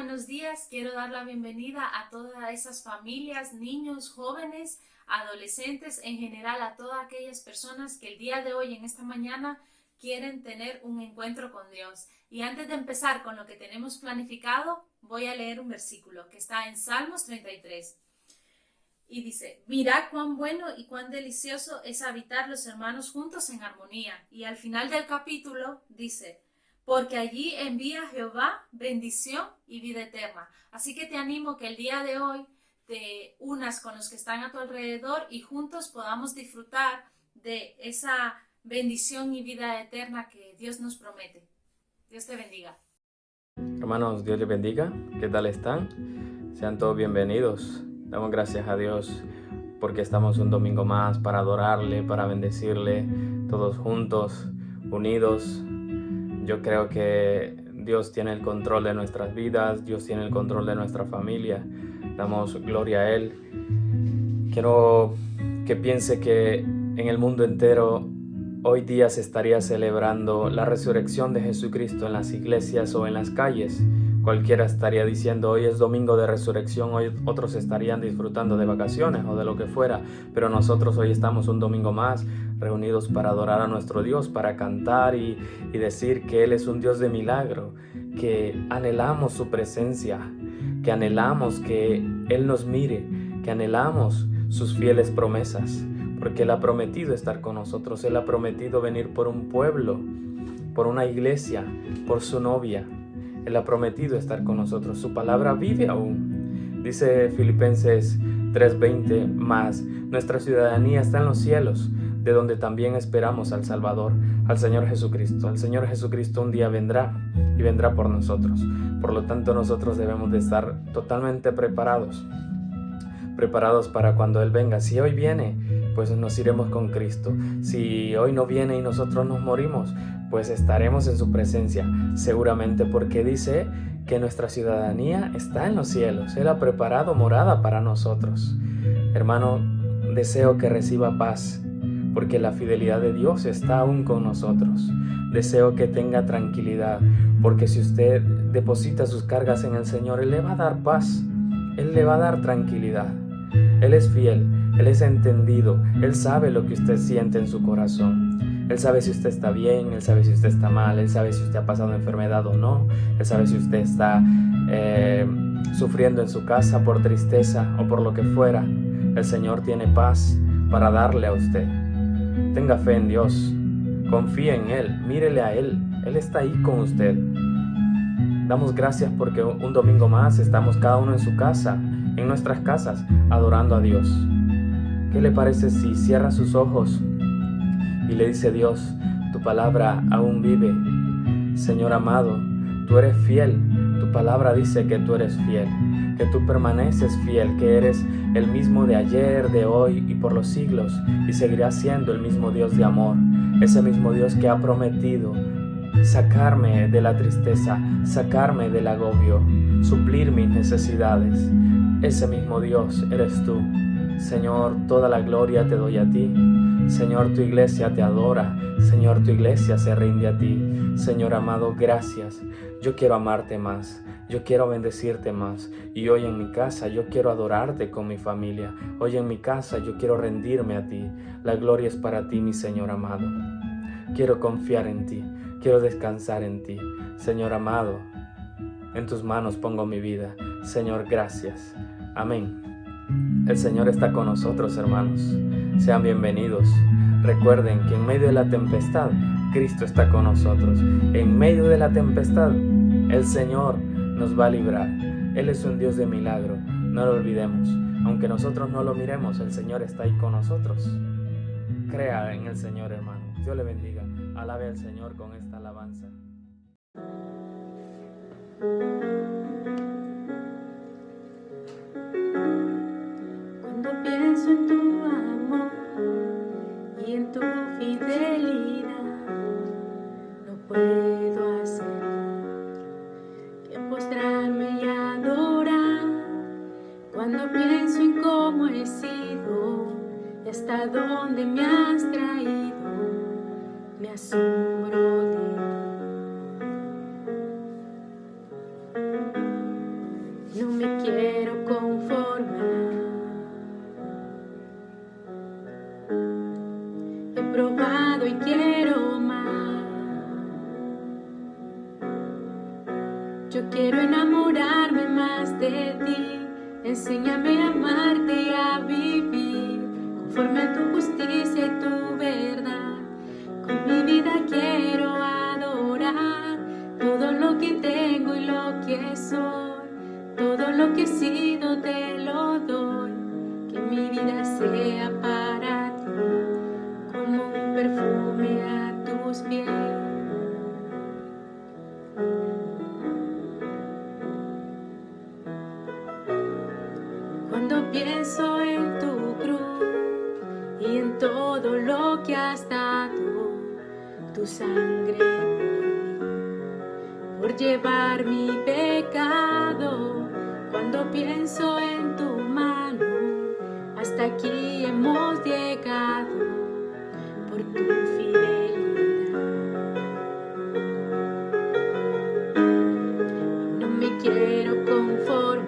buenos días. Quiero dar la bienvenida a todas esas familias, niños, jóvenes, adolescentes, en general a todas aquellas personas que el día de hoy, en esta mañana, quieren tener un encuentro con Dios. Y antes de empezar con lo que tenemos planificado, voy a leer un versículo que está en Salmos 33. Y dice: mirad cuán bueno y cuán delicioso es habitar los hermanos juntos en armonía. Y al final del capítulo dice: porque allí envía Jehová bendición y vida eterna. Así que te animo que el día de hoy te unas con los que están a tu alrededor y juntos podamos disfrutar de esa bendición y vida eterna que Dios nos promete. Dios te bendiga. Hermanos, Dios les bendiga. ¿Qué tal están? Sean todos bienvenidos. Damos gracias a Dios porque estamos un domingo más para adorarle, para bendecirle, todos juntos, unidos. Yo creo que Dios tiene el control de nuestras vidas, Dios tiene el control de nuestra familia. Damos gloria a Él. Quiero que piense que en el mundo entero hoy día se estaría celebrando la resurrección de Jesucristo en las iglesias o en las calles. Cualquiera estaría diciendo: hoy es domingo de resurrección, hoy otros estarían disfrutando de vacaciones o de lo que fuera, pero nosotros hoy estamos un domingo más reunidos para adorar a nuestro Dios, para cantar y decir que Él es un Dios de milagro, que anhelamos su presencia, que anhelamos que Él nos mire, que anhelamos sus fieles promesas, porque Él ha prometido estar con nosotros. Él ha prometido venir por un pueblo, por una iglesia, por su novia. Él ha prometido estar con nosotros. Su palabra vive aún. Dice Filipenses 3:20, más nuestra ciudadanía está en los cielos, de donde también esperamos al Salvador, al Señor Jesucristo. El Señor Jesucristo un día vendrá y vendrá por nosotros. Por lo tanto, nosotros debemos de estar totalmente preparados para cuando Él venga. Si hoy viene, pues nos iremos con Cristo. Si hoy no viene y nosotros nos morimos, pues estaremos en su presencia, seguramente, porque dice que nuestra ciudadanía está en los cielos. Él ha preparado morada para nosotros. Hermano, deseo que reciba paz, porque la fidelidad de Dios está aún con nosotros. Deseo que tenga tranquilidad, porque si usted deposita sus cargas en el Señor, Él le va a dar paz, Él le va a dar tranquilidad. Él es fiel, Él es entendido, Él sabe lo que usted siente en su corazón. Él sabe si usted está bien, Él sabe si usted está mal, Él sabe si usted ha pasado enfermedad o no, Él sabe si usted está sufriendo en su casa por tristeza o por lo que fuera. El Señor tiene paz para darle a usted. Tenga fe en Dios, confíe en Él, mírele a Él, Él está ahí con usted. Damos gracias porque un domingo más estamos cada uno en su casa, en nuestras casas, adorando a Dios. ¿Qué le parece si cierra sus ojos y le dice: Dios, tu palabra aún vive? Señor amado, tú eres fiel, tu palabra dice que tú eres fiel, que tú permaneces fiel, que eres el mismo de ayer, de hoy y por los siglos, y seguirás siendo el mismo Dios de amor, ese mismo Dios que ha prometido sacarme de la tristeza, sacarme del agobio, suplir mis necesidades. Ese mismo Dios eres tú. Señor, toda la gloria te doy a ti. Señor, tu iglesia te adora. Señor, tu iglesia se rinde a ti. Señor amado, gracias. Yo quiero amarte más. Yo quiero bendecirte más. Y hoy en mi casa yo quiero adorarte con mi familia. Hoy en mi casa yo quiero rendirme a ti. La gloria es para ti, mi Señor amado. Quiero confiar en ti. Quiero descansar en ti. Señor amado, en tus manos pongo mi vida. Señor, gracias. Amén. El Señor está con nosotros, hermanos. Sean bienvenidos. Recuerden que en medio de la tempestad, Cristo está con nosotros. En medio de la tempestad, el Señor nos va a librar. Él es un Dios de milagro. No lo olvidemos. Aunque nosotros no lo miremos, el Señor está ahí con nosotros. Crea en el Señor, hermano. Dios le bendiga. Alabe al Señor con esta alabanza. Cuando pienso en tu amor y en tu fidelidad, no puedo hacer que postrarme y adorar. Cuando pienso en cómo he sido y hasta dónde me has traído, me asombro de ti. Yo quiero enamorarme más de ti. Enséñame a amarte y a vivir conforme a tu justicia y tu verdad. Con mi vida quiero adorar todo lo que tengo y lo que soy. Todo lo que he sido te lo doy. Que mi vida sea para ti como un perfume a tus pies. Cuando pienso en tu cruz y en todo lo que has dado, tu sangre por llevar mi pecado. Cuando pienso en tu mano, hasta aquí hemos llegado por tu fidelidad. No me quiero conformar.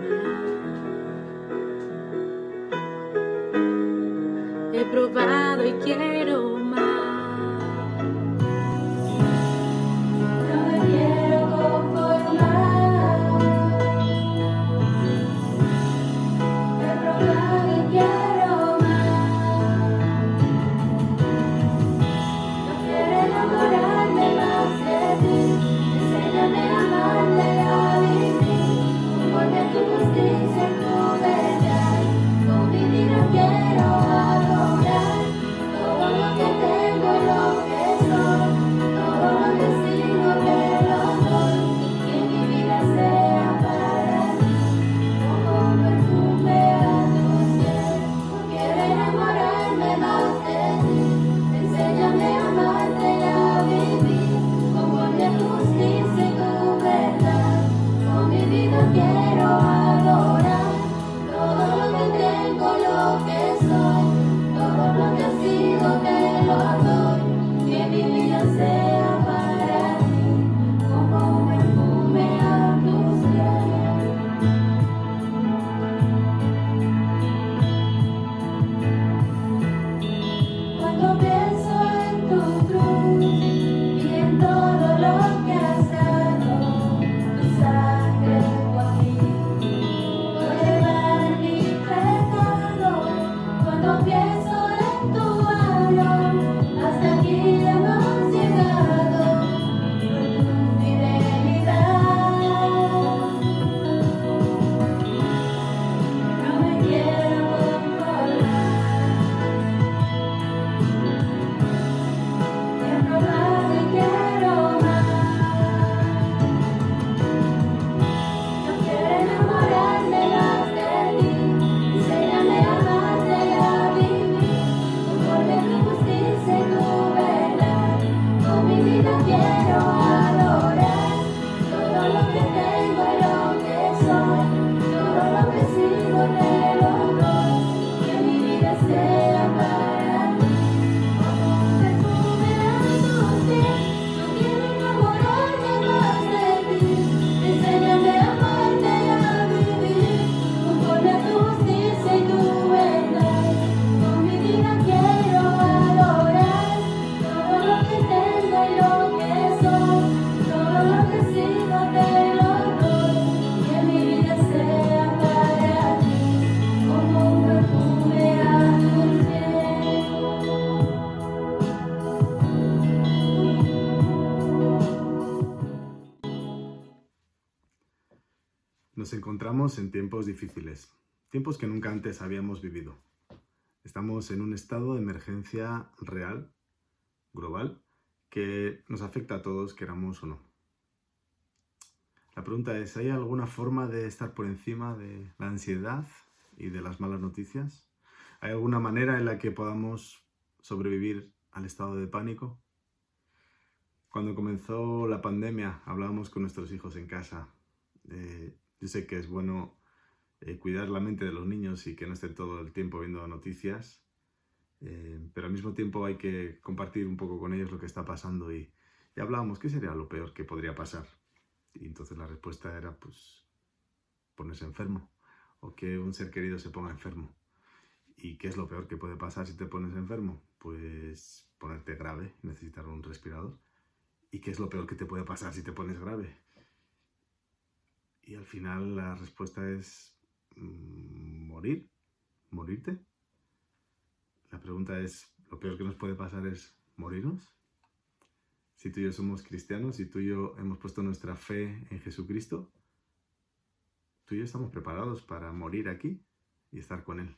He probado y quiero más. No me quiero conformar. He probado y quiero más. No quiero enamorarme más de ti. Enséñame a amarte y a vivir conforme a tu justicia y tu verdad. Con mi vida quiero adorar todo lo que tengo y lo que soy, todo lo que sigo te lo doy. Que mi vida sea para ti como un perfume a tus pies. No quiero enamorarme más de ti. Enséñame a amarte y a vivir conforme a tu justicia y tu verdad. Con mi vida quiero adorar todo lo que tengo, lo que soy, todo lo que he sido te lo doy. Que mi vida sea para ti como un perfume a tus pies. Cuando pienso en tu cruz y en todo lo que has dado, tu sangre por mí, por llevar mi pecado. Cuando pienso en tu mano, hasta aquí hemos llegado por tu fidelidad. No me quiero conformar. He probado y quiero más. No quiero enamorarme más de ti. Enséñame a amarte y a vivir conforme a tu justicia y tu verdad. Con mi vida quiero adorar todo lo que tengo y lo que soy, todo lo que sigo te lo doy. Que mi vida sea para ti como un perfume a tus pies. No quiero enamorarme más de ti. Enséñame a amarte y a vivir conforme a tu justicia y tu verdad. Con mi vida quiero adorar todo lo que tengo y lo que soy, todo lo que sigo te lo doy. Que mi vida sea para ti como un perfume a tus pies. Nos encontramos en tiempos difíciles, tiempos que nunca antes habíamos vivido. Estamos en un estado de emergencia real, global, que nos afecta a todos, queramos o no. La pregunta es, ¿hay alguna forma de estar por encima de la ansiedad y de las malas noticias? ¿Hay alguna manera en la que podamos sobrevivir al estado de pánico? Cuando comenzó la pandemia, hablábamos con nuestros hijos en casa. Yo sé que es bueno cuidar la mente de los niños y que no estén todo el tiempo viendo noticias, pero al mismo tiempo hay que compartir un poco con ellos lo que está pasando y hablábamos, ¿qué sería lo peor que podría pasar? Y entonces la respuesta era, pues, ponerse enfermo o que un ser querido se ponga enfermo. ¿Y qué es lo peor que puede pasar si te pones enfermo? Pues ponerte grave, necesitar un respirador. ¿Y qué es lo peor que te puede pasar si te pones grave? Y al final la respuesta es morirte. La pregunta es, ¿lo peor que nos puede pasar es morirnos? Si tú y yo somos cristianos, si tú y yo hemos puesto nuestra fe en Jesucristo, tú y yo estamos preparados para morir aquí y estar con Él.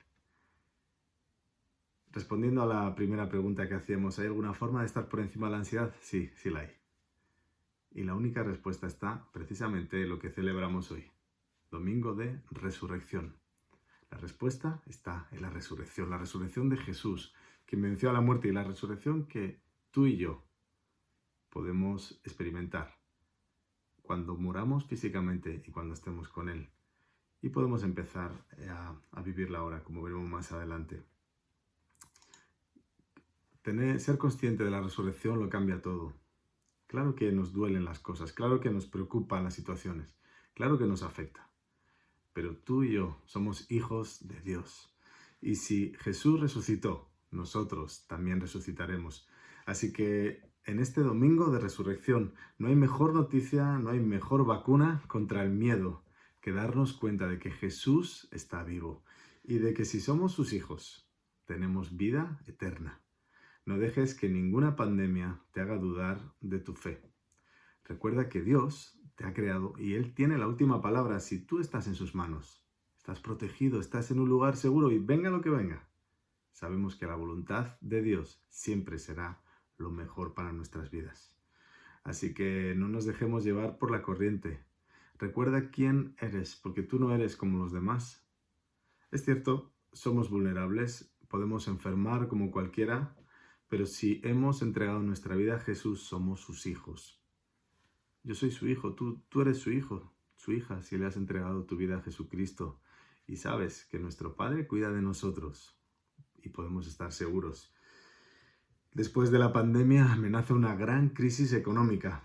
Respondiendo a la primera pregunta que hacíamos, ¿hay alguna forma de estar por encima de la ansiedad? Sí, sí la hay. Y la única respuesta está precisamente en lo que celebramos hoy, Domingo de Resurrección. La respuesta está en la resurrección de Jesús, que venció a la muerte, y la resurrección que tú y yo podemos experimentar cuando muramos físicamente y cuando estemos con Él. Y podemos empezar a vivirla ahora, como veremos más adelante. Ser consciente de la resurrección lo cambia todo. Claro que nos duelen las cosas, claro que nos preocupan las situaciones, claro que nos afecta. Pero tú y yo somos hijos de Dios. Y si Jesús resucitó, nosotros también resucitaremos. Así que en este domingo de resurrección no hay mejor noticia, no hay mejor vacuna contra el miedo que darnos cuenta de que Jesús está vivo y de que si somos sus hijos, tenemos vida eterna. No dejes que ninguna pandemia te haga dudar de tu fe. Recuerda que Dios te ha creado y Él tiene la última palabra si tú estás en sus manos. Estás protegido, estás en un lugar seguro y venga lo que venga. Sabemos que la voluntad de Dios siempre será lo mejor para nuestras vidas. Así que no nos dejemos llevar por la corriente. Recuerda quién eres, porque tú no eres como los demás. Es cierto, somos vulnerables, podemos enfermar como cualquiera, pero si hemos entregado nuestra vida a Jesús, somos sus hijos. Yo soy su hijo, tú eres su hijo, su hija, si le has entregado tu vida a Jesucristo. Y sabes que nuestro Padre cuida de nosotros y podemos estar seguros. Después de la pandemia amenaza una gran crisis económica,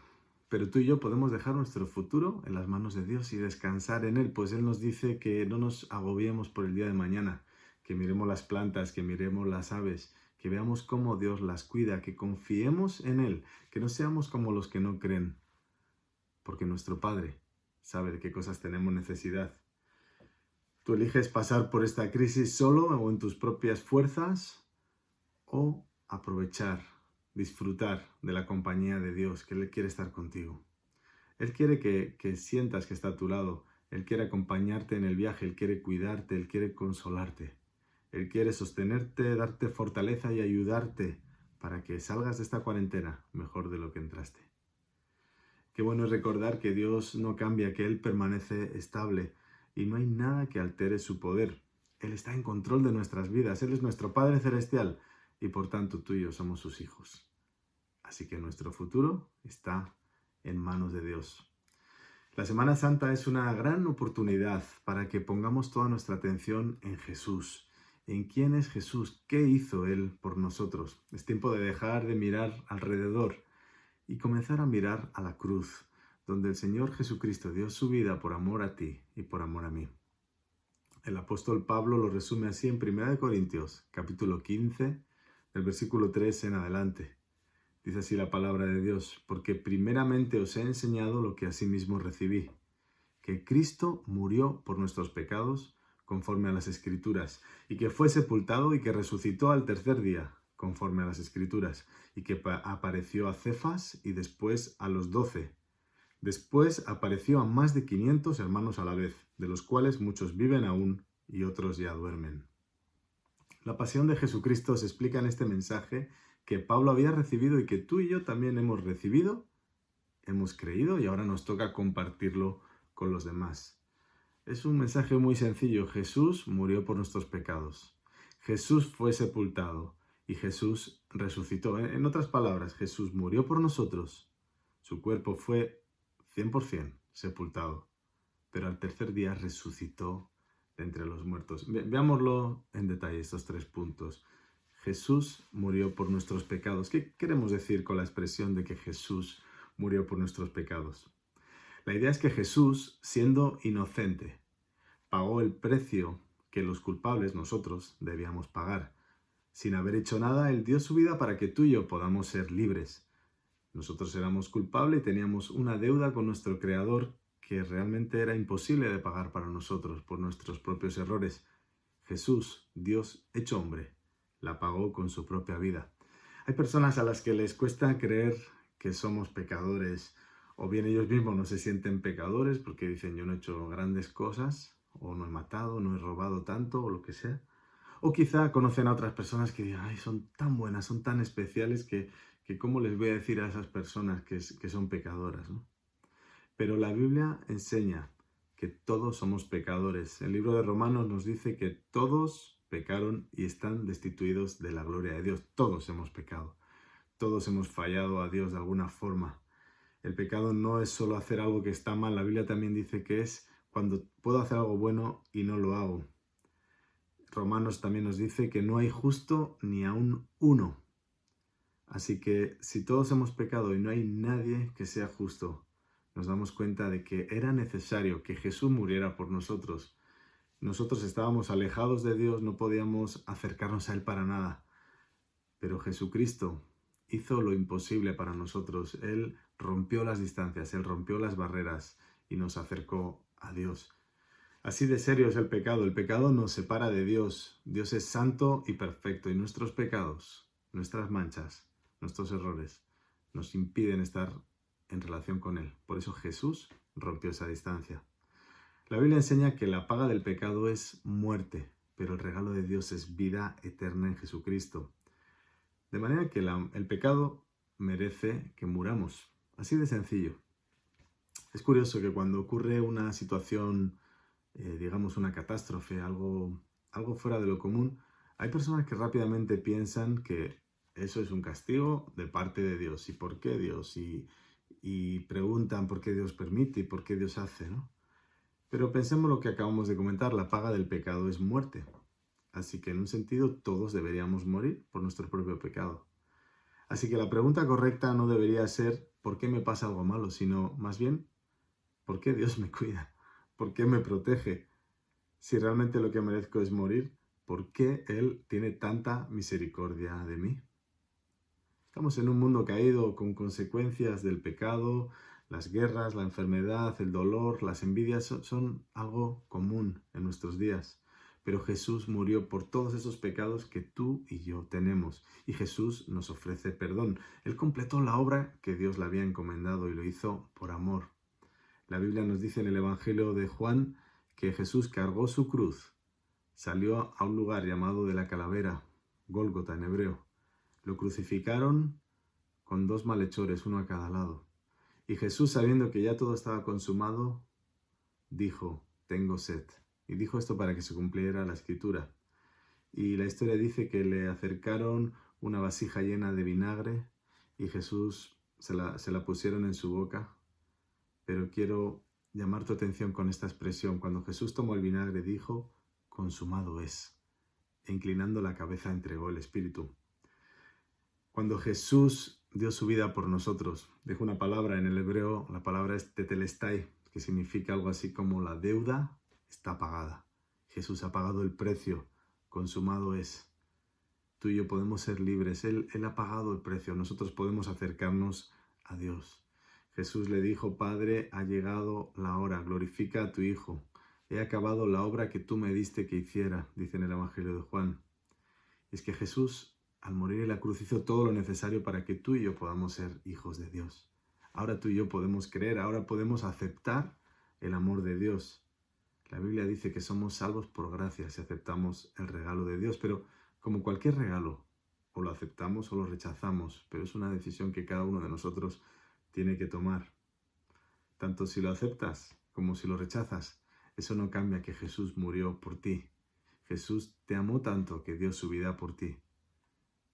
pero tú y yo podemos dejar nuestro futuro en las manos de Dios y descansar en Él, pues Él nos dice que no nos agobiemos por el día de mañana, que miremos las plantas, que miremos las aves, que veamos cómo Dios las cuida, que confiemos en Él, que no seamos como los que no creen, porque nuestro Padre sabe de qué cosas tenemos necesidad. Tú eliges pasar por esta crisis solo o en tus propias fuerzas, o aprovechar, disfrutar de la compañía de Dios, que Él quiere estar contigo. Él quiere que sientas que está a tu lado, Él quiere acompañarte en el viaje, Él quiere cuidarte, Él quiere consolarte. Él quiere sostenerte, darte fortaleza y ayudarte para que salgas de esta cuarentena mejor de lo que entraste. Qué bueno es recordar que Dios no cambia, que Él permanece estable y no hay nada que altere su poder. Él está en control de nuestras vidas, Él es nuestro Padre Celestial y por tanto tú y yo somos sus hijos. Así que nuestro futuro está en manos de Dios. La Semana Santa es una gran oportunidad para que pongamos toda nuestra atención en Jesús. ¿En quién es Jesús? ¿Qué hizo Él por nosotros? Es tiempo de dejar de mirar alrededor y comenzar a mirar a la cruz, donde el Señor Jesucristo dio su vida por amor a ti y por amor a mí. El apóstol Pablo lo resume así en 1 Corintios, capítulo 15, del versículo 3 en adelante. Dice así la palabra de Dios: porque primeramente os he enseñado lo que asimismo recibí, que Cristo murió por nuestros pecados, conforme a las Escrituras, y que fue sepultado y que resucitó al tercer día, conforme a las Escrituras, y que apareció a Cefas y después a los 12. Después apareció a más de 500 hermanos a la vez, de los cuales muchos viven aún y otros ya duermen. La pasión de Jesucristo se explica en este mensaje que Pablo había recibido y que tú y yo también hemos recibido, hemos creído y ahora nos toca compartirlo con los demás. Es un mensaje muy sencillo. Jesús murió por nuestros pecados. Jesús fue sepultado y Jesús resucitó. En otras palabras, Jesús murió por nosotros. Su cuerpo fue 100% sepultado, pero al tercer día resucitó de entre los muertos. Veámoslo en detalle, estos 3 puntos. Jesús murió por nuestros pecados. ¿Qué queremos decir con la expresión de que Jesús murió por nuestros pecados? La idea es que Jesús, siendo inocente, pagó el precio que los culpables, nosotros, debíamos pagar. Sin haber hecho nada, Él dio su vida para que tú y yo podamos ser libres. Nosotros éramos culpables y teníamos una deuda con nuestro Creador que realmente era imposible de pagar para nosotros por nuestros propios errores. Jesús, Dios hecho hombre, la pagó con su propia vida. Hay personas a las que les cuesta creer que somos pecadores, o bien ellos mismos no se sienten pecadores porque dicen yo no he hecho grandes cosas, o no he matado, no he robado tanto, o lo que sea. O quizá conocen a otras personas que digan, ay, son tan buenas, son tan especiales que cómo les voy a decir a esas personas que son pecadoras, ¿no? Pero la Biblia enseña que todos somos pecadores. El libro de Romanos nos dice que todos pecaron y están destituidos de la gloria de Dios. Todos hemos pecado. Todos hemos fallado a Dios de alguna forma. El pecado no es solo hacer algo que está mal. La Biblia también dice que es cuando puedo hacer algo bueno y no lo hago. Romanos también nos dice que no hay justo ni aun uno. Así que si todos hemos pecado y no hay nadie que sea justo, nos damos cuenta de que era necesario que Jesús muriera por nosotros. Nosotros estábamos alejados de Dios, no podíamos acercarnos a Él para nada. Pero Jesucristo hizo lo imposible para nosotros. Él rompió las distancias, Él rompió las barreras y nos acercó a Dios. Así de serio es el pecado. El pecado nos separa de Dios. Dios es santo y perfecto y nuestros pecados, nuestras manchas, nuestros errores nos impiden estar en relación con Él. Por eso Jesús rompió esa distancia. La Biblia enseña que la paga del pecado es muerte, pero el regalo de Dios es vida eterna en Jesucristo. De manera que el pecado merece que muramos. Así de sencillo. Es curioso que cuando ocurre una situación, digamos una catástrofe, algo fuera de lo común, hay personas que rápidamente piensan que eso es un castigo de parte de Dios. ¿Y por qué Dios? Y preguntan por qué Dios permite y por qué Dios hace, ¿no? Pero pensemos lo que acabamos de comentar, la paga del pecado es muerte. Así que en un sentido todos deberíamos morir por nuestro propio pecado. Así que la pregunta correcta no debería ser ¿por qué me pasa algo malo? Sino más bien ¿por qué Dios me cuida? ¿Por qué me protege? Si realmente lo que merezco es morir, ¿por qué Él tiene tanta misericordia de mí? Estamos en un mundo caído con consecuencias del pecado, las guerras, la enfermedad, el dolor, las envidias son algo común en nuestros días. Pero Jesús murió por todos esos pecados que tú y yo tenemos. Y Jesús nos ofrece perdón. Él completó la obra que Dios le había encomendado y lo hizo por amor. La Biblia nos dice en el Evangelio de Juan que Jesús cargó su cruz, salió a un lugar llamado de la calavera, Gólgota en hebreo. Lo crucificaron con 2 malhechores, uno a cada lado. Y Jesús, sabiendo que ya todo estaba consumado, dijo, tengo sed. Y dijo esto para que se cumpliera la Escritura. Y la historia dice que le acercaron una vasija llena de vinagre y Jesús se la pusieron en su boca. Pero quiero llamar tu atención con esta expresión. Cuando Jesús tomó el vinagre dijo, consumado es. E inclinando la cabeza entregó el Espíritu. Cuando Jesús dio su vida por nosotros, dijo una palabra en el hebreo, la palabra es tetelestai, que significa algo así como la deuda está pagada. Jesús ha pagado el precio, consumado es. Tú y yo podemos ser libres, Él ha pagado el precio, nosotros podemos acercarnos a Dios. Jesús le dijo, Padre, ha llegado la hora, glorifica a tu Hijo. He acabado la obra que tú me diste que hiciera, dice en el Evangelio de Juan. Es que Jesús, al morir en la cruz, hizo todo lo necesario para que tú y yo podamos ser hijos de Dios. Ahora tú y yo podemos creer, ahora podemos aceptar el amor de Dios. La Biblia dice que somos salvos por gracia si aceptamos el regalo de Dios, pero como cualquier regalo, o lo aceptamos o lo rechazamos, pero es una decisión que cada uno de nosotros tiene que tomar. Tanto si lo aceptas como si lo rechazas, eso no cambia que Jesús murió por ti. Jesús te amó tanto que dio su vida por ti.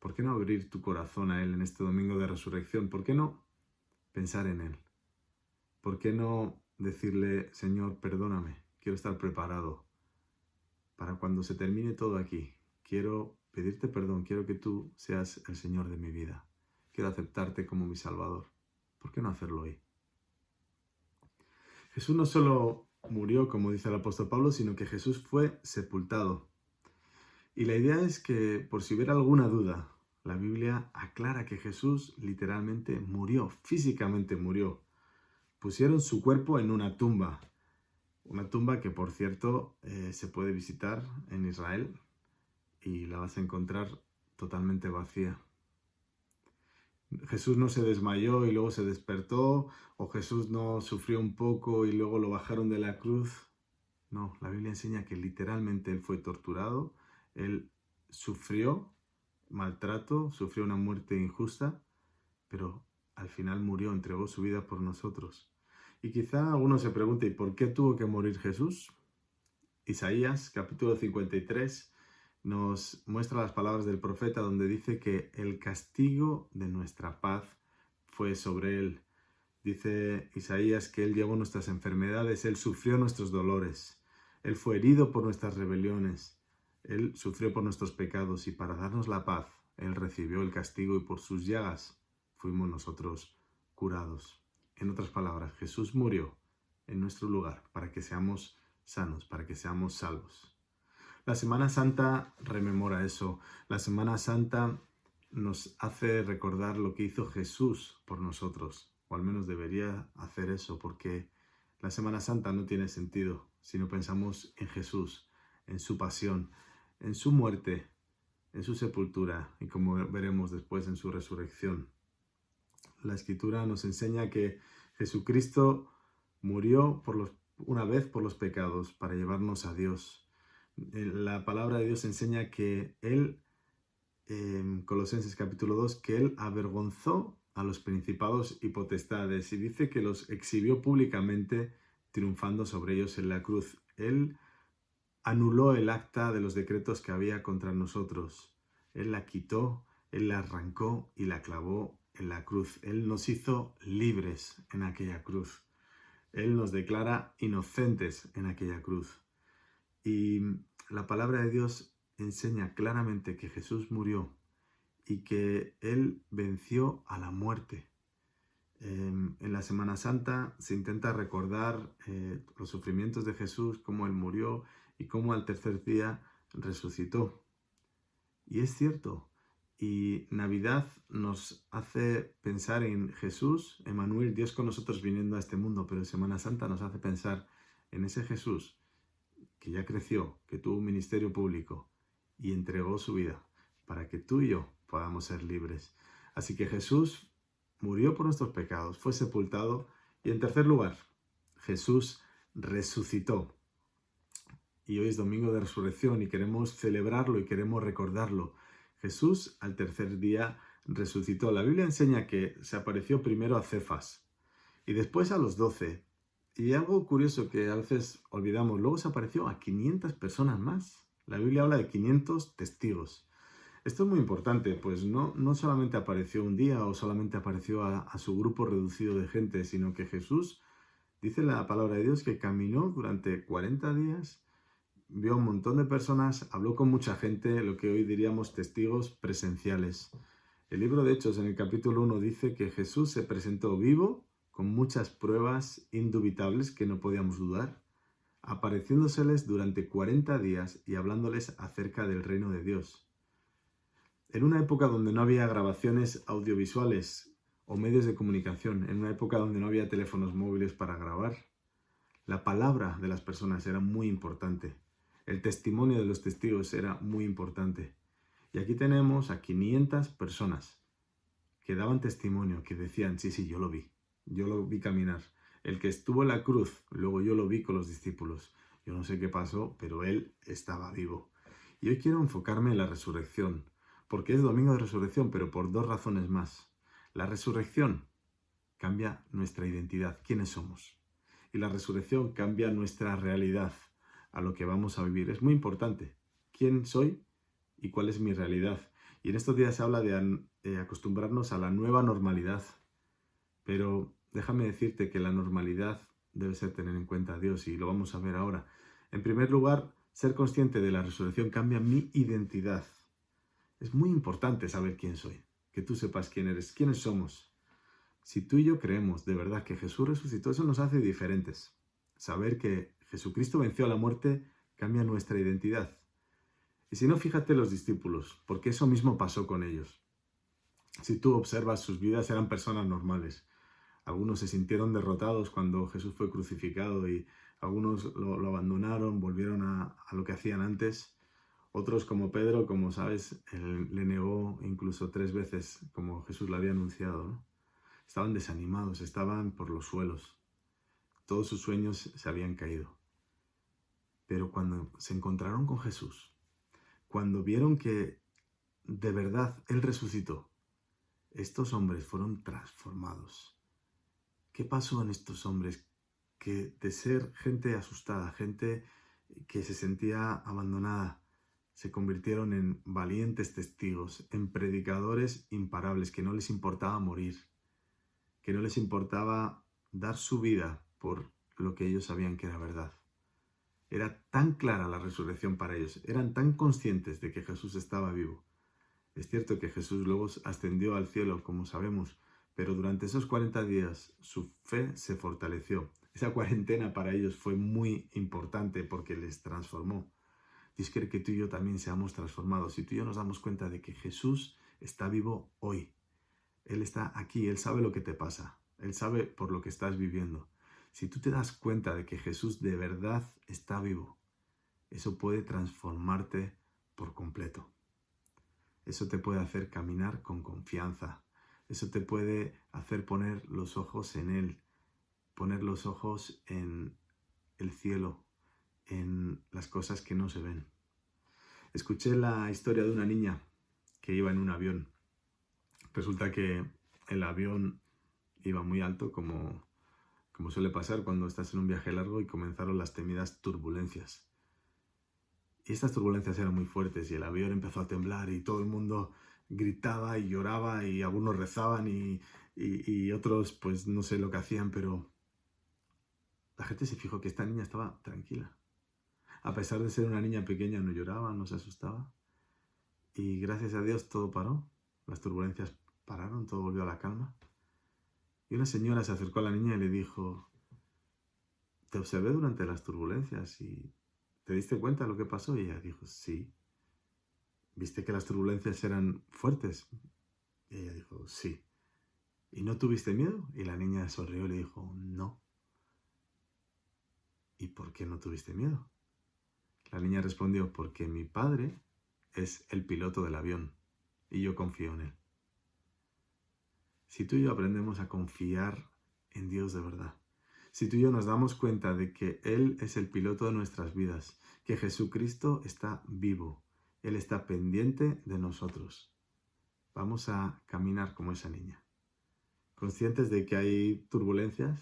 ¿Por qué no abrir tu corazón a Él en este domingo de resurrección? ¿Por qué no pensar en Él? ¿Por qué no decirle, Señor, perdóname? Quiero estar preparado para cuando se termine todo aquí. Quiero pedirte perdón, quiero que tú seas el Señor de mi vida. Quiero aceptarte como mi Salvador. ¿Por qué no hacerlo hoy? Jesús no solo murió, como dice el apóstol Pablo, sino que Jesús fue sepultado. Y la idea es que, por si hubiera alguna duda, la Biblia aclara que Jesús literalmente murió, físicamente murió. pusieron su cuerpo en una tumba que, por cierto, se puede visitar en Israel y la vas a encontrar totalmente vacía. Jesús no se desmayó y luego se despertó, o Jesús no sufrió un poco y luego lo bajaron de la cruz. No, la Biblia enseña que literalmente Él fue torturado, Él sufrió maltrato, sufrió una muerte injusta, pero al final murió, entregó su vida por nosotros. Y quizá uno se pregunte, ¿y por qué tuvo que morir Jesús? Isaías, capítulo 53, nos muestra las palabras del profeta donde dice que el castigo de nuestra paz fue sobre Él. Dice Isaías que Él llevó nuestras enfermedades, Él sufrió nuestros dolores, Él fue herido por nuestras rebeliones, Él sufrió por nuestros pecados y para darnos la paz, Él recibió el castigo y por sus llagas fuimos nosotros curados. En otras palabras, Jesús murió en nuestro lugar para que seamos sanos, para que seamos salvos. La Semana Santa rememora eso. La Semana Santa nos hace recordar lo que hizo Jesús por nosotros, o al menos debería hacer eso, porque la Semana Santa no tiene sentido si no pensamos en Jesús, en su pasión, en su muerte, en su sepultura y, como veremos después, en su resurrección. La Escritura nos enseña que Jesucristo murió una vez por los pecados para llevarnos a Dios. La palabra de Dios enseña que Él, en Colosenses capítulo 2, que Él avergonzó a los principados y potestades y dice que los exhibió públicamente triunfando sobre ellos en la cruz. Él anuló el acta de los decretos que había contra nosotros. Él la quitó, Él la arrancó y la clavó en la cruz. Él nos hizo libres en aquella cruz. Él nos declara inocentes en aquella cruz. Y la palabra de Dios enseña claramente que Jesús murió y que Él venció a la muerte. En la Semana Santa se intenta recordar los sufrimientos de Jesús, cómo Él murió y cómo al tercer día resucitó. Y es cierto, y Navidad nos hace pensar en Jesús, Emmanuel, Dios con nosotros viniendo a este mundo, pero Semana Santa nos hace pensar en ese Jesús que ya creció, que tuvo un ministerio público y entregó su vida para que tú y yo podamos ser libres. Así que Jesús murió por nuestros pecados, fue sepultado y, en tercer lugar, Jesús resucitó. Y hoy es domingo de resurrección y queremos celebrarlo y queremos recordarlo. Jesús al tercer día resucitó. La Biblia enseña que se apareció primero a Cefas y después a los 12. Y algo curioso que a veces olvidamos, luego se apareció a 500 personas más. La Biblia habla de 500 testigos. Esto es muy importante, pues no solamente apareció un día o solamente apareció a su grupo reducido de gente, sino que Jesús, dice la palabra de Dios, que caminó durante 40 días, vio a un montón de personas, habló con mucha gente, lo que hoy diríamos testigos presenciales. El libro de Hechos, en el capítulo 1, dice que Jesús se presentó vivo, con muchas pruebas indubitables que no podíamos dudar, apareciéndoseles durante 40 días y hablándoles acerca del reino de Dios. En una época donde no había grabaciones audiovisuales o medios de comunicación, en una época donde no había teléfonos móviles para grabar, la palabra de las personas era muy importante. El testimonio de los testigos era muy importante. Y aquí tenemos a 500 personas que daban testimonio, que decían, sí, yo lo vi caminar. El que estuvo en la cruz, luego yo lo vi con los discípulos. Yo no sé qué pasó, pero Él estaba vivo. Y hoy quiero enfocarme en la resurrección, porque es domingo de resurrección, pero por dos razones más. La resurrección cambia nuestra identidad, quiénes somos. Y la resurrección cambia nuestra realidad, a lo que vamos a vivir. Es muy importante. ¿Quién soy y cuál es mi realidad? Y en estos días se habla de acostumbrarnos a la nueva normalidad. Pero déjame decirte que la normalidad debe ser tener en cuenta a Dios y lo vamos a ver ahora. En primer lugar, ser consciente de la resurrección cambia mi identidad. Es muy importante saber quién soy, que tú sepas quién eres, quiénes somos. Si tú y yo creemos de verdad que Jesús resucitó, eso nos hace diferentes. Saber que Jesucristo venció a la muerte cambia nuestra identidad. Y si no, fíjate los discípulos, porque eso mismo pasó con ellos. Si tú observas sus vidas, eran personas normales. Algunos se sintieron derrotados cuando Jesús fue crucificado y algunos lo abandonaron, volvieron a lo que hacían antes. Otros, como Pedro, como sabes, él le negó incluso 3 veces, como Jesús le había anunciado, ¿no? Estaban desanimados, estaban por los suelos. Todos sus sueños se habían caído. Pero cuando se encontraron con Jesús, cuando vieron que de verdad Él resucitó, estos hombres fueron transformados. ¿Qué pasó en estos hombres? Que de ser gente asustada, gente que se sentía abandonada, se convirtieron en valientes testigos, en predicadores imparables, que no les importaba morir, que no les importaba dar su vida por lo que ellos sabían que era verdad. Era tan clara la resurrección para ellos, eran tan conscientes de que Jesús estaba vivo. Es cierto que Jesús luego ascendió al cielo, como sabemos, pero durante esos 40 días su fe se fortaleció. Esa cuarentena para ellos fue muy importante porque les transformó. Dios quiere que tú y yo también seamos transformados. Y tú y yo nos damos cuenta de que Jesús está vivo hoy. Él está aquí, Él sabe lo que te pasa, Él sabe por lo que estás viviendo. Si tú te das cuenta de que Jesús de verdad está vivo, eso puede transformarte por completo. Eso te puede hacer caminar con confianza. Eso te puede hacer poner los ojos en Él, poner los ojos en el cielo, en las cosas que no se ven. Escuché la historia de una niña que iba en un avión. Resulta que el avión iba muy alto, como suele pasar cuando estás en un viaje largo, y comenzaron las temidas turbulencias. Y estas turbulencias eran muy fuertes y el avión empezó a temblar y todo el mundo gritaba y lloraba y algunos rezaban y otros pues no sé lo que hacían, pero la gente se fijó que esta niña estaba tranquila. A pesar de ser una niña pequeña, no lloraba, no se asustaba. Y gracias a Dios todo paró, las turbulencias pararon, todo volvió a la calma. Y una señora se acercó a la niña y le dijo: te observé durante las turbulencias y ¿te diste cuenta de lo que pasó? Y ella dijo: sí. ¿Viste que las turbulencias eran fuertes? Y ella dijo: sí. ¿Y no tuviste miedo? Y la niña sonrió y le dijo: no. ¿Y por qué no tuviste miedo? La niña respondió: porque mi padre es el piloto del avión y yo confío en él. Si tú y yo aprendemos a confiar en Dios de verdad, si tú y yo nos damos cuenta de que Él es el piloto de nuestras vidas, que Jesucristo está vivo, Él está pendiente de nosotros, vamos a caminar como esa niña. Conscientes de que hay turbulencias,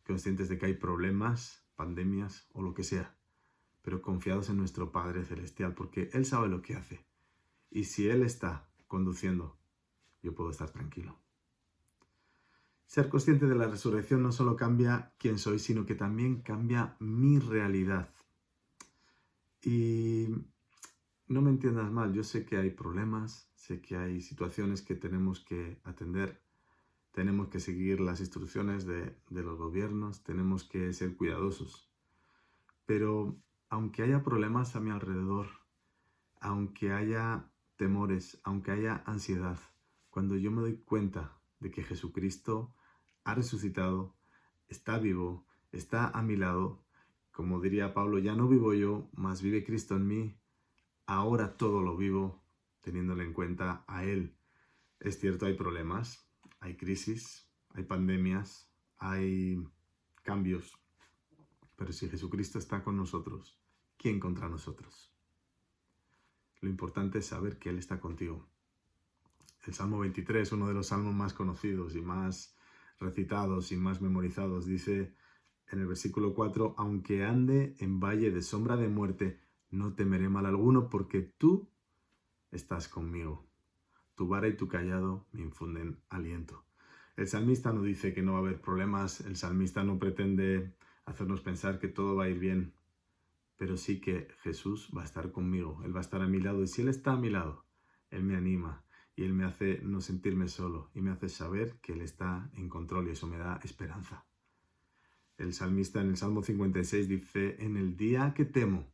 conscientes de que hay problemas, pandemias o lo que sea, pero confiados en nuestro Padre Celestial, porque Él sabe lo que hace. Y si Él está conduciendo, yo puedo estar tranquilo. Ser consciente de la resurrección no solo cambia quién soy, sino que también cambia mi realidad. Y no me entiendas mal, yo sé que hay problemas, sé que hay situaciones que tenemos que atender, tenemos que seguir las instrucciones de los gobiernos, tenemos que ser cuidadosos. Pero aunque haya problemas a mi alrededor, aunque haya temores, aunque haya ansiedad, cuando yo me doy cuenta de que Jesucristo ha resucitado, está vivo, está a mi lado, como diría Pablo, ya no vivo yo, mas vive Cristo en mí, ahora todo lo vivo teniéndole en cuenta a Él. Es cierto, hay problemas, hay crisis, hay pandemias, hay cambios, pero si Jesucristo está con nosotros, ¿quién contra nosotros? Lo importante es saber que Él está contigo. El Salmo 23, uno de los salmos más conocidos y más recitados y más memorizados, dice en el versículo 4: aunque ande en valle de sombra de muerte, no temeré mal alguno, porque tú estás conmigo. Tu vara y tu cayado me infunden aliento. El salmista no dice que no va a haber problemas, el salmista no pretende hacernos pensar que todo va a ir bien, pero sí que Jesús va a estar conmigo, Él va a estar a mi lado, y si Él está a mi lado, Él me anima y Él me hace no sentirme solo y me hace saber que Él está en control, y eso me da esperanza. El salmista en el Salmo 56 dice: en el día que temo,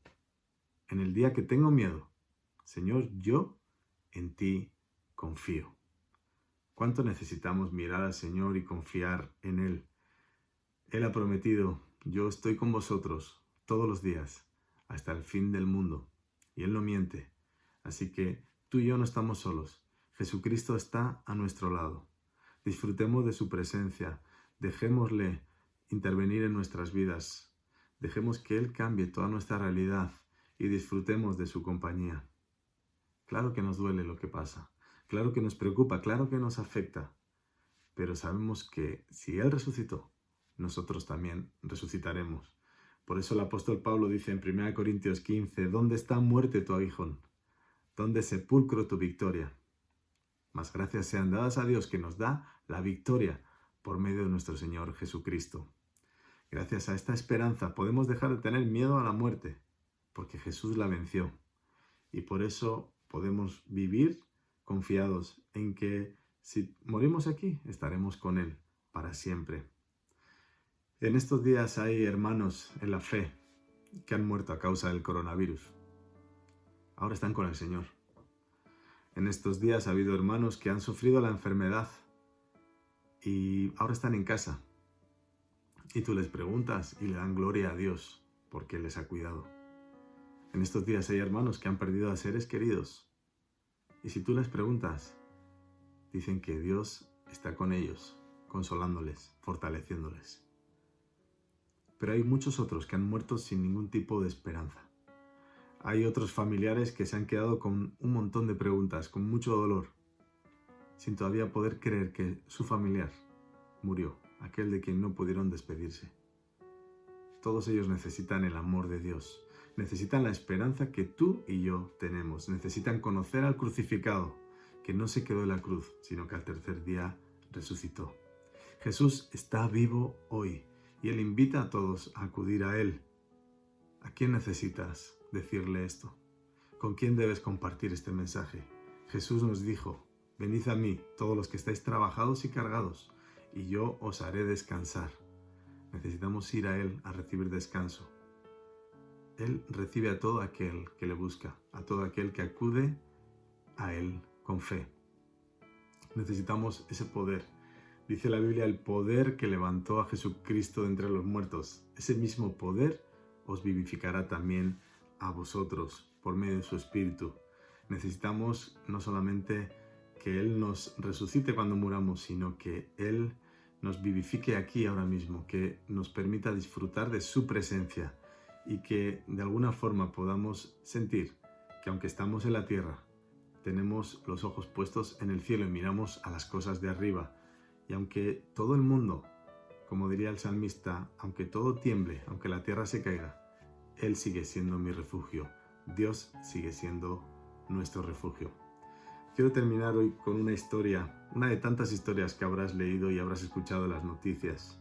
en el día que tengo miedo, Señor, yo en ti confío. ¿Cuánto necesitamos mirar al Señor y confiar en Él? Él ha prometido, yo estoy con vosotros todos los días, hasta el fin del mundo. Y Él no miente. Así que tú y yo no estamos solos. Jesucristo está a nuestro lado. Disfrutemos de su presencia. Dejémosle intervenir en nuestras vidas. Dejemos que Él cambie toda nuestra realidad y disfrutemos de su compañía. Claro que nos duele lo que pasa. Claro que nos preocupa, claro que nos afecta, pero sabemos que si Él resucitó, nosotros también resucitaremos. Por eso el apóstol Pablo dice en 1 Corintios 15, ¿dónde está muerte tu aguijón? ¿Dónde sepulcro tu victoria? Mas gracias sean dadas a Dios que nos da la victoria por medio de nuestro Señor Jesucristo. Gracias a esta esperanza podemos dejar de tener miedo a la muerte, porque Jesús la venció. Y por eso podemos vivir confiados en que si morimos aquí, estaremos con Él para siempre. En estos días hay hermanos en la fe que han muerto a causa del coronavirus. Ahora están con el Señor. En estos días ha habido hermanos que han sufrido la enfermedad y ahora están en casa. Y tú les preguntas y le dan gloria a Dios porque les ha cuidado. En estos días hay hermanos que han perdido a seres queridos. Y si tú les preguntas, dicen que Dios está con ellos, consolándoles, fortaleciéndoles. Pero hay muchos otros que han muerto sin ningún tipo de esperanza. Hay otros familiares que se han quedado con un montón de preguntas, con mucho dolor, sin todavía poder creer que su familiar murió, aquel de quien no pudieron despedirse. Todos ellos necesitan el amor de Dios. Necesitan la esperanza que tú y yo tenemos. Necesitan conocer al crucificado, que no se quedó en la cruz, sino que al tercer día resucitó. Jesús está vivo hoy y Él invita a todos a acudir a Él. ¿A quién necesitas decirle esto? ¿Con quién debes compartir este mensaje? Jesús nos dijo, venid a mí, todos los que estáis trabajados y cargados, y yo os haré descansar. Necesitamos ir a Él a recibir descanso. Él recibe a todo aquel que le busca, a todo aquel que acude a Él con fe. Necesitamos ese poder. Dice la Biblia, el poder que levantó a Jesucristo de entre los muertos. Ese mismo poder os vivificará también a vosotros por medio de su Espíritu. Necesitamos no solamente que Él nos resucite cuando muramos, sino que Él nos vivifique aquí ahora mismo, que nos permita disfrutar de su presencia y que de alguna forma podamos sentir que aunque estamos en la tierra, tenemos los ojos puestos en el cielo y miramos a las cosas de arriba. Y aunque todo el mundo, como diría el salmista, aunque todo tiemble, aunque la tierra se caiga, Él sigue siendo mi refugio. Dios sigue siendo nuestro refugio. Quiero terminar hoy con una historia, una de tantas historias que habrás leído y habrás escuchado en las noticias.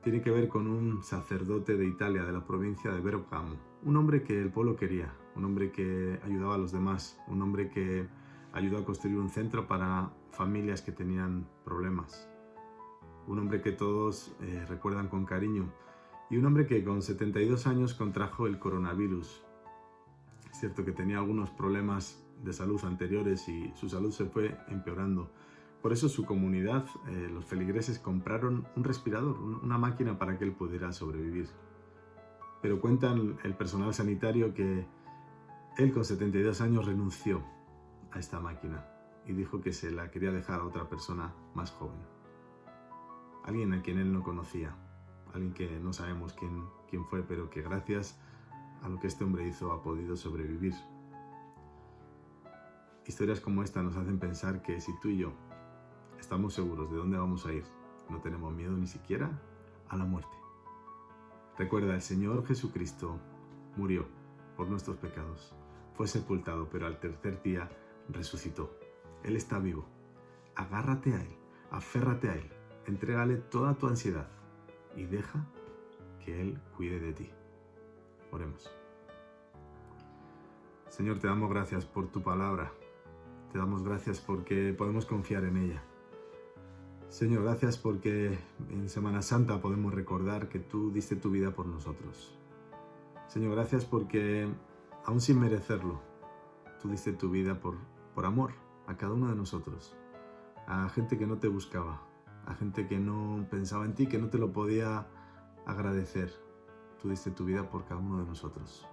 Tiene que ver con un sacerdote de Italia, de la provincia de Bergamo. Un hombre que el pueblo quería, un hombre que ayudaba a los demás, un hombre que ayudó a construir un centro para familias que tenían problemas. Un hombre que todos recuerdan con cariño. Y un hombre que con 72 años contrajo el coronavirus. Es cierto que tenía algunos problemas de salud anteriores y su salud se fue empeorando. Por eso su comunidad, los feligreses, compraron un respirador, una máquina para que él pudiera sobrevivir. Pero cuentan el personal sanitario que él con 72 años renunció a esta máquina y dijo que se la quería dejar a otra persona más joven. Alguien a quien él no conocía, alguien que no sabemos quién fue, pero que gracias a lo que este hombre hizo ha podido sobrevivir. Historias como esta nos hacen pensar que si tú y yo estamos seguros de dónde vamos a ir, no tenemos miedo ni siquiera a la muerte. Recuerda, el Señor Jesucristo murió por nuestros pecados, fue sepultado, pero al tercer día resucitó. Él está vivo. Agárrate a Él, aférrate a Él, entrégale toda tu ansiedad y deja que Él cuide de ti. Oremos. Señor, te damos gracias por tu palabra. Te damos gracias porque podemos confiar en ella. Señor, gracias porque en Semana Santa podemos recordar que tú diste tu vida por nosotros. Señor, gracias porque, aún sin merecerlo, tú diste tu vida por amor a cada uno de nosotros. a gente que no te buscaba, a gente que no pensaba en ti, que no te lo podía agradecer. Tú diste tu vida por cada uno de nosotros.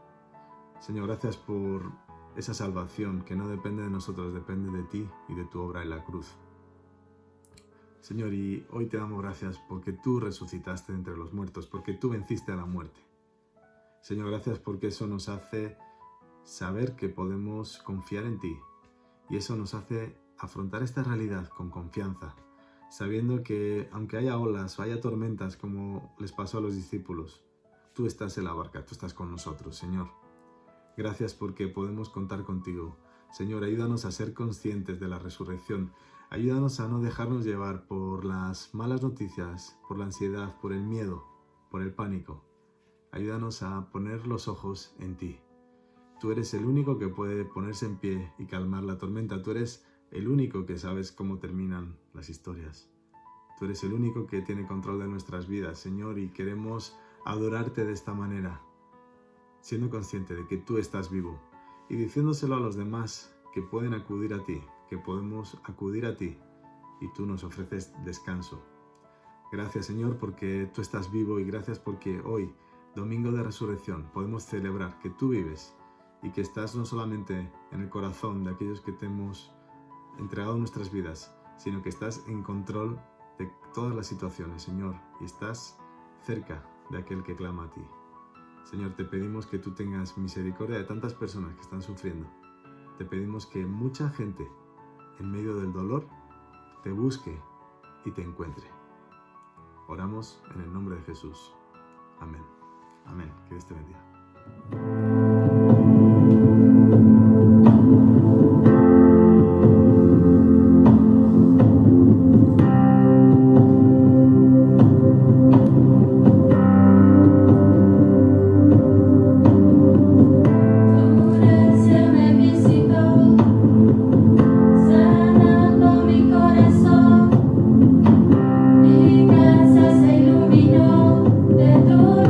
Señor, gracias por esa salvación que no depende de nosotros, depende de ti y de tu obra en la cruz. Señor, y hoy te damos gracias porque tú resucitaste entre los muertos, porque tú venciste a la muerte. Señor, gracias porque eso nos hace saber que podemos confiar en ti y eso nos hace afrontar esta realidad con confianza, sabiendo que aunque haya olas o haya tormentas como les pasó a los discípulos, tú estás en la barca, tú estás con nosotros, Señor. Gracias porque podemos contar contigo. Señor, ayúdanos a ser conscientes de la resurrección. Ayúdanos a no dejarnos llevar por las malas noticias, por la ansiedad, por el miedo, por el pánico. Ayúdanos a poner los ojos en ti. Tú eres el único que puede ponerse en pie y calmar la tormenta. Tú eres el único que sabes cómo terminan las historias. Tú eres el único que tiene control de nuestras vidas, Señor, y queremos adorarte de esta manera, siendo consciente de que tú estás vivo y diciéndoselo a los demás que pueden acudir a ti, que podemos acudir a ti y tú nos ofreces descanso. Gracias, Señor, porque tú estás vivo y gracias porque hoy, Domingo de Resurrección, podemos celebrar que tú vives y que estás no solamente en el corazón de aquellos que te hemos entregado nuestras vidas, sino que estás en control de todas las situaciones, Señor, y estás cerca de aquel que clama a ti. Señor, te pedimos que tú tengas misericordia de tantas personas que están sufriendo. Te pedimos que mucha gente, en medio del dolor, te busque y te encuentre. Oramos en el nombre de Jesús. Amén. Amén. Que Dios te bendiga. Tu gracia me visitó, sanando mi corazón. Mi casa se iluminó de tu luz.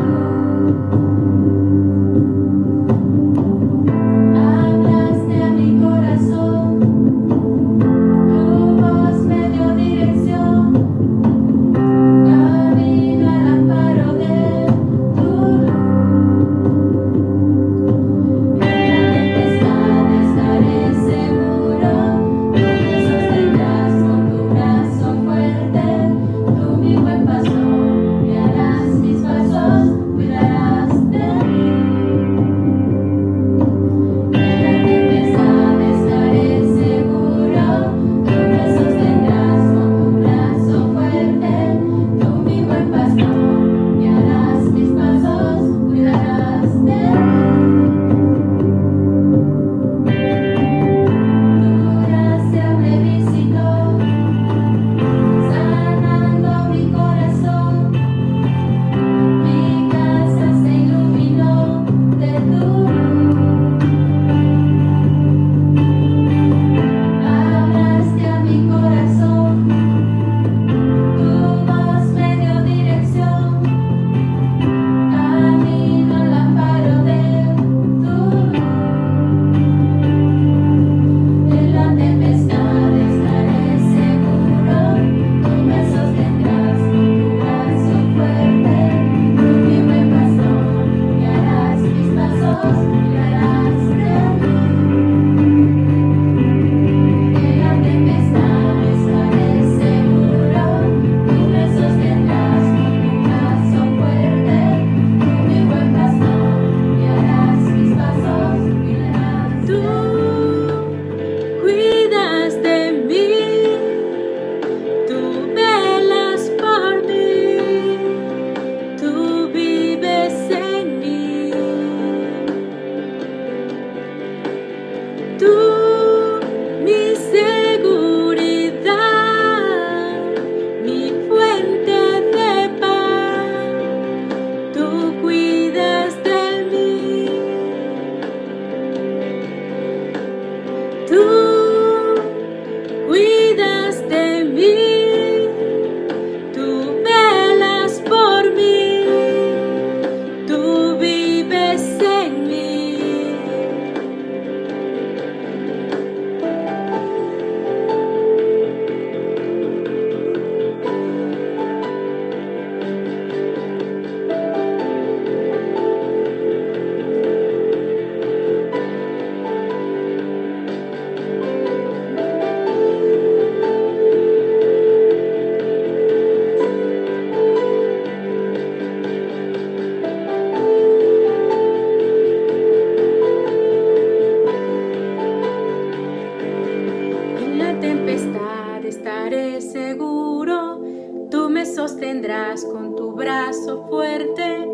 brazo fuerte,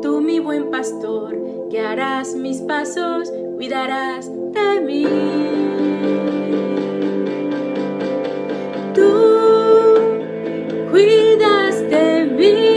tú mi buen pastor, guiarás mis pasos, cuidarás de mí. Tú cuidas de mí.